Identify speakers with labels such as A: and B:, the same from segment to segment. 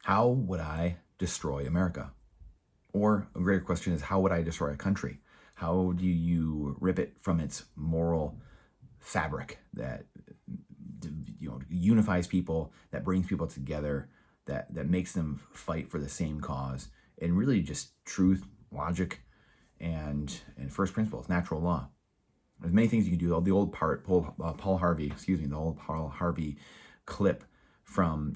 A: How would I destroy America? Or a greater question is, how would I destroy a country? How do you rip it from its moral fabric that unifies people, that brings people together, that makes them fight for the same cause, and really just truth, logic, and first principles, natural law. There's many things you can do. The old Paul Harvey, the old Paul Harvey clip from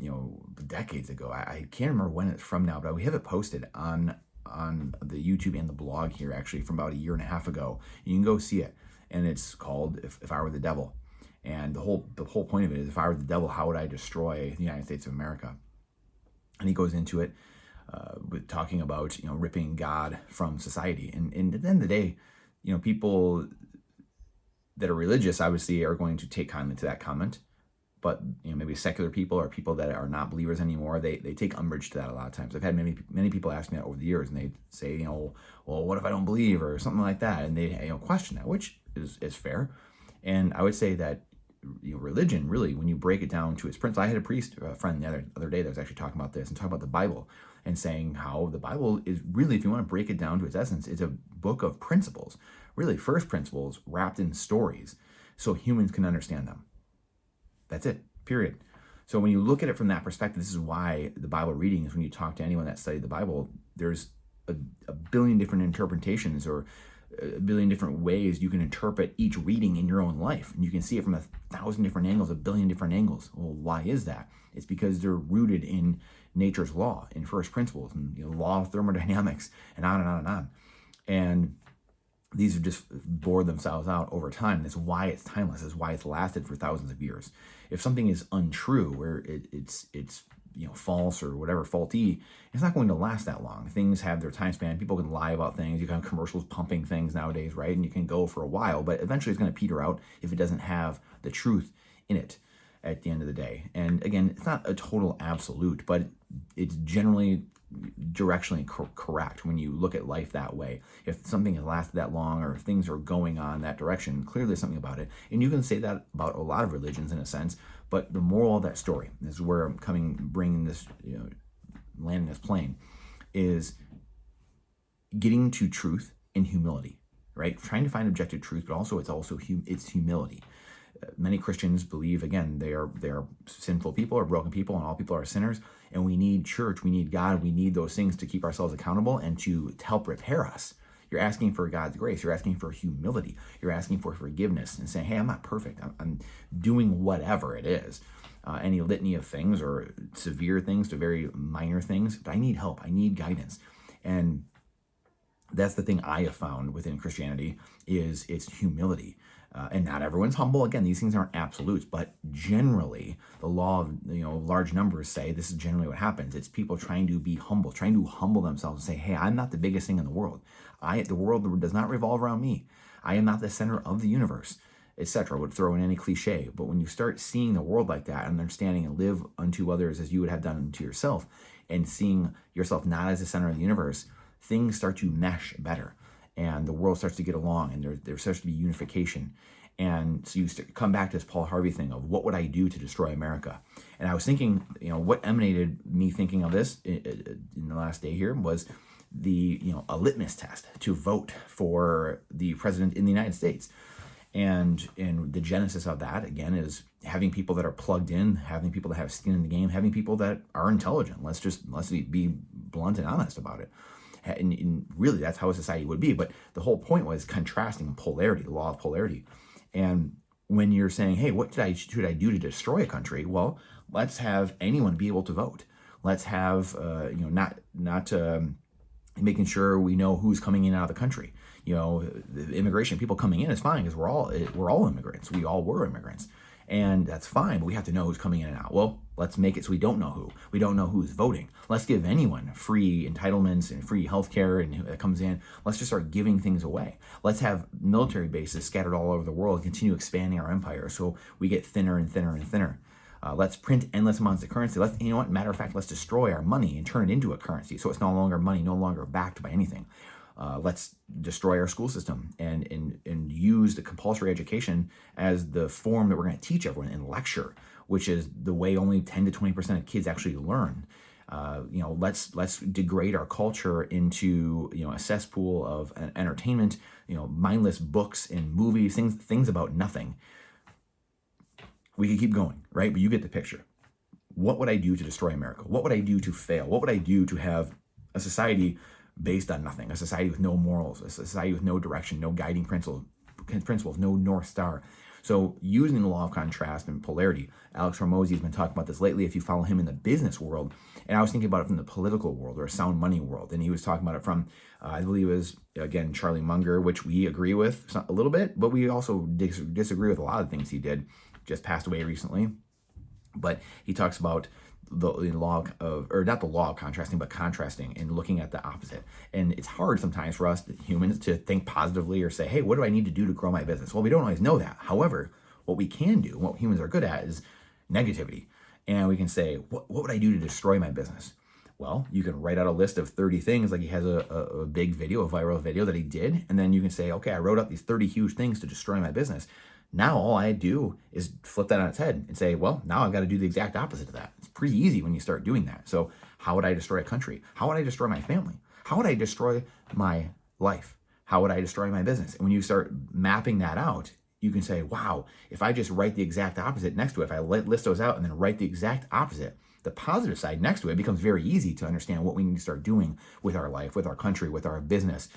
A: decades ago. I can't remember when it's from now, but we have it posted on the YouTube and the blog here actually from about a year and a half ago. You can go see it, and it's called "If I Were the Devil," and the whole point of it is, if I were the devil, how would I destroy the United States of America? And he goes into it with talking about ripping God from society, and at the end of the day, people that are religious obviously are going to take comment to that comment, but maybe secular people or people that are not believers anymore, they take umbrage to that a lot of times. I've had many people ask me that over the years, and they say, well, what if I don't believe, or something like that, and they question that, which is fair. And I would say that religion, really, when you break it down to its principles, I had a priest friend the other day that was actually talking about this and talking about the Bible and saying how the Bible is really, if you want to break it down to its essence, it's a book of principles, really first principles wrapped in stories so humans can understand them. That's it, period. So when you look at it from that perspective, this is why the Bible reading is, when you talk to anyone that studied the Bible, there's a billion different interpretations or a billion different ways you can interpret each reading in your own life. And you can see it from 1,000 different angles, a billion different angles. Well, why is that? It's because they're rooted in nature's law, in first principles, and law of thermodynamics, and on and on and on. And these have just bore themselves out over time. That's why it's timeless. That's why it's lasted for thousands of years. If something is untrue, where it's false or whatever, faulty, it's not going to last that long. Things have their time span. People can lie about things. You can have commercials pumping things nowadays, right? And you can go for a while, but eventually it's going to peter out if it doesn't have the truth in it at the end of the day. And again, it's not a total absolute, but it's generally directionally correct when you look at life that way. If something has lasted that long, or if things are going on that direction, clearly there's something about it. And you can say that about a lot of religions in a sense, but the moral of that story, this is where I'm bringing this, landing this plane, is getting to truth in humility, right? Trying to find objective truth, but also it's humility. Many Christians believe, again, they are sinful people or broken people, and all people are sinners, and we need church, we need God, we need those things to keep ourselves accountable and to help repair us. You're asking for God's grace. You're asking for humility. You're asking for forgiveness and saying, hey, I'm not perfect. I'm doing whatever it is. Any litany of things, or severe things to very minor things, but I need help. I need guidance. And that's the thing I have found within Christianity, is its humility. And not everyone's humble. Again, these things aren't absolutes, but generally, the law of large numbers say this is generally what happens. It's people trying to be humble, trying to humble themselves and say, hey, I'm not the biggest thing in the world. The world does not revolve around me. I am not the center of the universe, etc. Would throw in any cliche. But when you start seeing the world like that, and understanding and live unto others as you would have done unto yourself, and seeing yourself not as the center of the universe, things start to mesh better. And the world starts to get along, and there starts to be unification. And so you come back to this Paul Harvey thing of, what would I do to destroy America? And I was thinking, what emanated me thinking of this in the last day here was a litmus test to vote for the president in the United States. And the genesis of that, again, is having people that are plugged in, having people that have skin in the game, having people that are intelligent. Let's be blunt and honest about it. And really, that's how a society would be. But the whole point was contrasting polarity, the law of polarity. And when you're saying, hey, what should I do to destroy a country? Well, let's have anyone be able to vote. Let's have, not making sure we know who's coming in and out of the country. The immigration, people coming in is fine, because we're all immigrants. We all were immigrants. And that's fine, but we have to know who's coming in and out. Well, let's make it so we don't know who. We don't know who's voting. Let's give anyone free entitlements and free healthcare, and that comes in. Let's just start giving things away. Let's have military bases scattered all over the world, continue expanding our empire so we get thinner and thinner and thinner. Let's print endless amounts of currency. Matter of fact, let's destroy our money and turn it into a currency so it's no longer money, no longer backed by anything. Let's destroy our school system and use the compulsory education as the form that we're going to teach everyone in lecture, which is the way only 10 to 20% of kids actually learn. Let's degrade our culture into a cesspool of entertainment, mindless books and movies, things about nothing. We could keep going, right? But you get the picture. What would I do to destroy America? What would I do to fail? What would I do to have a society based on nothing, a society with no morals, a society with no direction, no guiding principles, no North Star? So using the law of contrast and polarity, Alex Hormozi has been talking about this lately if you follow him in the business world. And I was thinking about it from the political world or sound money world. And he was talking about it from, I believe it was, again, Charlie Munger, which we agree with a little bit, but we also disagree with a lot of things he did. Just passed away recently. But he talks about the law of, or not the law of contrasting, but contrasting and looking at the opposite. And it's hard sometimes for us humans to think positively or say, hey, what do I need to do to grow my business? Well, we don't always know that. However, what we can do, what humans are good at, is negativity. And we can say, what would I do to destroy my business? Well, you can write out a list of 30 things, like he has a big video, a viral video that he did. And then you can say, okay, I wrote up these 30 huge things to destroy my business. Now all I do is flip that on its head and say, well, now I've got to do the exact opposite of that. It's pretty easy when you start doing that. So how would I destroy a country? How would I destroy my family? How would I destroy my life? How would I destroy my business? And when you start mapping that out, you can say, wow, if I just write the exact opposite next to it, if I list those out and then write the exact opposite, the positive side next to it becomes very easy to understand what we need to start doing with our life, with our country, with our business,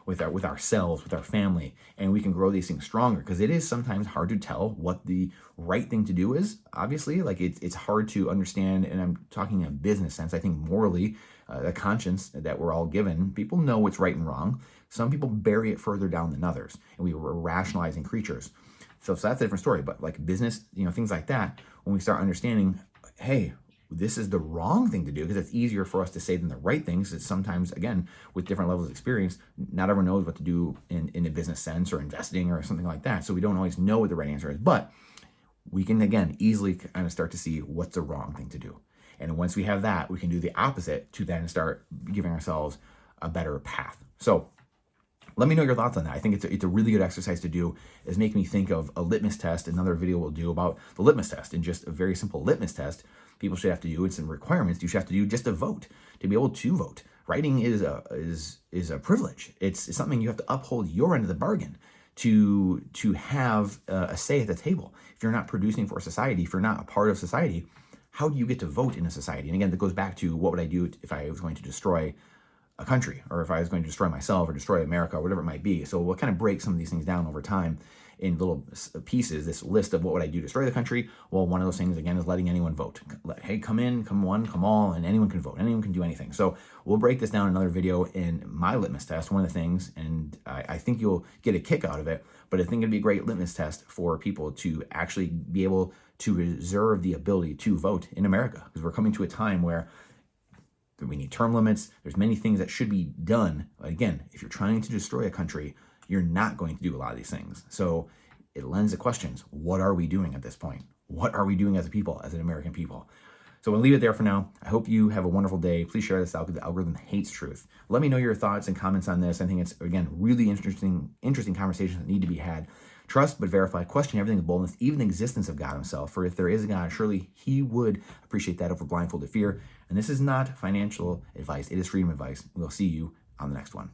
A: with ourselves, with our family, and we can grow these things stronger, because it is sometimes hard to tell what the right thing to do is. Obviously, like it's hard to understand, and I'm talking in a business sense. I think morally, the conscience that we're all given, people know what's right and wrong. Some people bury it further down than others, and we were rationalizing creatures. So that's a different story. But like business, things like that, when we start understanding, hey, this is the wrong thing to do, because it's easier for us to say than the right things. It's sometimes, again, with different levels of experience, not everyone knows what to do in a business sense or investing or something like that. So we don't always know what the right answer is, but we can, again, easily kind of start to see what's the wrong thing to do. And once we have that, we can do the opposite to then start giving ourselves a better path. So let me know your thoughts on that. I think it's a really good exercise to do. Is make me think of a litmus test. Another video we'll do about the litmus test, and just a very simple litmus test people should have to do. It's in requirements you should have to do just to vote, to be able to vote. Writing is a privilege. It's something you have to uphold your end of the bargain to have a say at the table. If you're not producing for society, if you're not a part of society, how do you get to vote in a society? And again, that goes back to what would I do if I was going to destroy a country, or if I was going to destroy myself or destroy America, or whatever it might be. So we'll kind of break some of these things down over time in little pieces, this list of what would I do to destroy the country. Well, one of those things, again, is letting anyone vote. Hey, come in, come one, come all, and anyone can vote. Anyone can do anything. So we'll break this down in another video in my litmus test, one of the things, and I think you'll get a kick out of it, but I think it'd be a great litmus test for people to actually be able to reserve the ability to vote in America, because we're coming to a time where we need term limits. There's many things that should be done. Again, if you're trying to destroy a country, you're not going to do a lot of these things. So it lends the questions. What are we doing at this point? What are we doing as a people, as an American people? So we'll leave it there for now. I hope you have a wonderful day. Please share this out, because the algorithm hates truth. Let me know your thoughts and comments on this. I think it's, again, really interesting conversations that need to be had. Trust but verify. Question everything with boldness, even the existence of God himself. For if there is a God, surely he would appreciate that over blindfolded fear. And this is not financial advice. It is freedom advice. We'll see you on the next one.